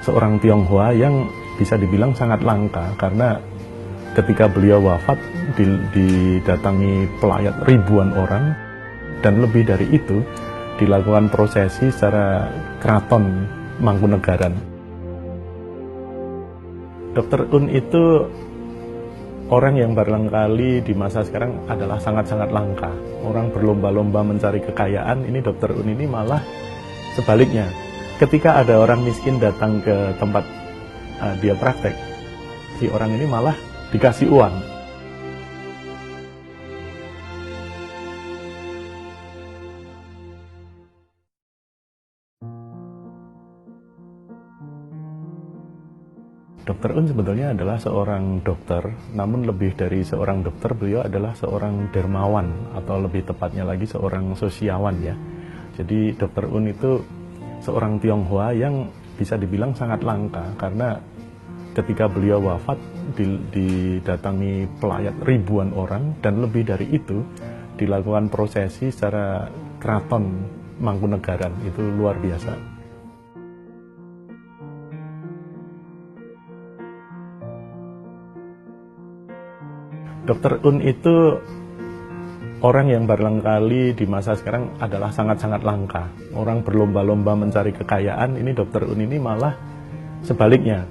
seorang Tionghoa yang bisa dibilang sangat langka karena ketika beliau wafat didatangi pelayat ribuan orang dan lebih dari itu dilakukan prosesi secara keraton Mangkunegaran. Dr. Un itu orang yang barangkali di masa sekarang adalah sangat-sangat langka. Orang berlomba-lomba mencari kekayaan, ini Dr. Un ini malah sebaliknya. Ketika ada orang miskin datang ke tempat dia praktek, si orang ini malah dikasih uang. Dr. Un sebetulnya adalah seorang dokter, namun lebih dari seorang dokter, beliau adalah seorang dermawan, atau lebih tepatnya lagi seorang sosiawan ya. Jadi Dr. Un itu seorang Tionghoa yang bisa dibilang sangat langka, karena ketika beliau wafat didatangi pelayat ribuan orang, dan lebih dari itu dilakukan prosesi secara keraton Mangkunegaran, itu luar biasa. Dr. Un itu orang yang barangkali di masa sekarang adalah sangat-sangat langka. Orang berlomba-lomba mencari kekayaan, ini Dr. Un ini malah sebaliknya.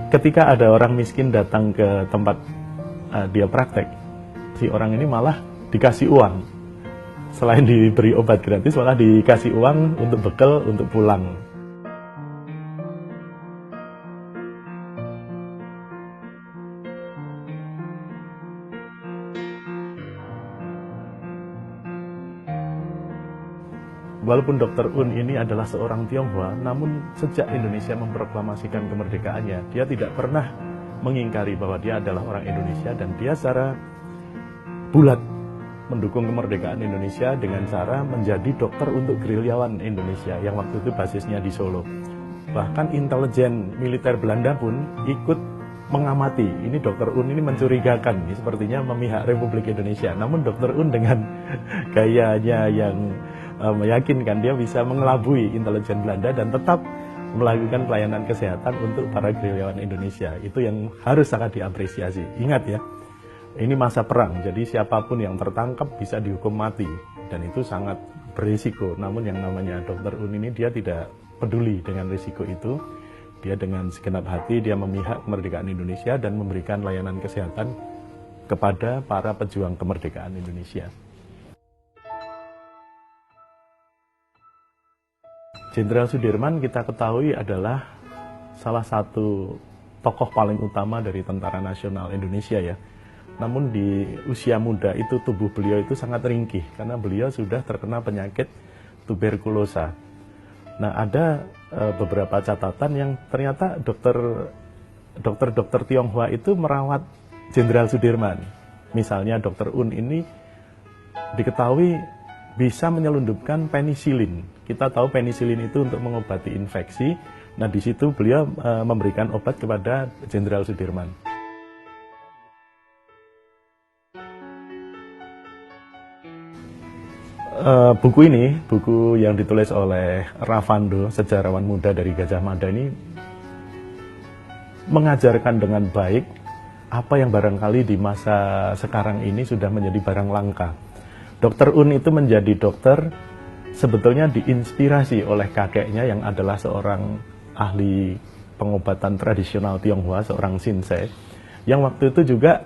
Ketika ada orang miskin datang ke tempat dia praktek, si orang ini malah dikasih uang. Selain diberi obat gratis, malah dikasih uang untuk bekal untuk pulang. Walaupun Dr. Un ini adalah seorang Tionghoa, namun sejak Indonesia memproklamasikan kemerdekaannya, dia tidak pernah mengingkari bahwa dia adalah orang Indonesia, dan dia secara bulat mendukung kemerdekaan Indonesia dengan cara menjadi dokter untuk gerilyawan Indonesia yang waktu itu basisnya di Solo. Bahkan intelijen militer Belanda pun ikut mengamati. Ini Dr. Un ini mencurigakan, ini sepertinya memihak Republik Indonesia. Namun Dr. Un dengan gayanya yang meyakinkan, dia bisa mengelabui intelijen Belanda dan tetap melakukan pelayanan kesehatan untuk para gerilyawan Indonesia. Itu yang harus sangat diapresiasi. Ingat ya, ini masa perang, jadi siapapun yang tertangkap bisa dihukum mati, dan itu sangat berisiko. Namun yang namanya Dr. Un ini, dia tidak peduli dengan risiko itu. Dia dengan segenap hati dia memihak kemerdekaan Indonesia dan memberikan layanan kesehatan kepada para pejuang kemerdekaan Indonesia. Jenderal Sudirman kita ketahui adalah salah satu tokoh paling utama dari Tentara Nasional Indonesia ya. Namun di usia muda itu tubuh beliau itu sangat ringkih karena beliau sudah terkena penyakit tuberkulosa. Nah, ada beberapa catatan yang ternyata dokter Tionghoa itu merawat Jenderal Sudirman. Misalnya Dr. Un ini diketahui bisa menyelundupkan penisilin. Kita tahu penisilin itu untuk mengobati infeksi. Nah, di situ beliau memberikan obat kepada Jenderal Sudirman. Buku ini, buku yang ditulis oleh Ravando, sejarawan muda dari Gajah Mada ini, mengajarkan dengan baik apa yang barangkali di masa sekarang ini sudah menjadi barang langka. Dr. Un itu menjadi dokter sebetulnya diinspirasi oleh kakeknya yang adalah seorang ahli pengobatan tradisional Tionghoa, seorang Shinsei, yang waktu itu juga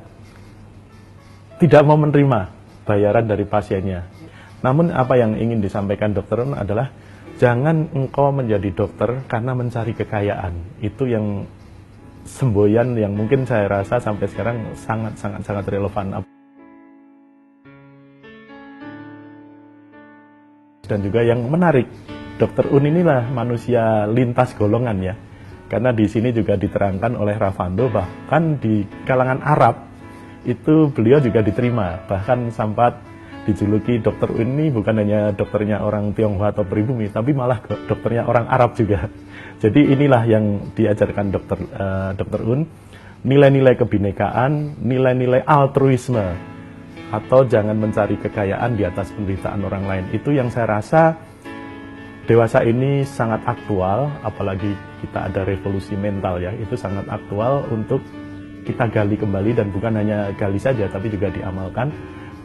tidak mau menerima bayaran dari pasiennya. Namun apa yang ingin disampaikan Dr. Un adalah jangan engkau menjadi dokter karena mencari kekayaan. Itu yang semboyan yang mungkin saya rasa sampai sekarang sangat relevan. Dan juga yang menarik, Dr. Un inilah manusia lintas golongan ya. Karena di sini juga diterangkan oleh Ravando bahkan di kalangan Arab itu beliau juga diterima. Bahkan sempat dijuluki Dr. Un ini bukan hanya dokternya orang Tionghoa atau pribumi, tapi malah dokternya orang Arab juga. Jadi inilah yang diajarkan Dr. Un, nilai-nilai kebinekaan, nilai-nilai altruisme, atau jangan mencari kekayaan di atas penderitaan orang lain. Itu yang saya rasa dewasa ini sangat aktual, apalagi kita ada revolusi mental ya, itu sangat aktual untuk kita gali kembali, dan bukan hanya gali saja tapi juga diamalkan.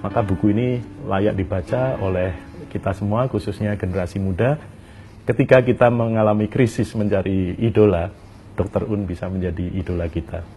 Maka buku ini layak dibaca oleh kita semua, khususnya generasi muda. Ketika kita mengalami krisis mencari idola, Dr. Un bisa menjadi idola kita.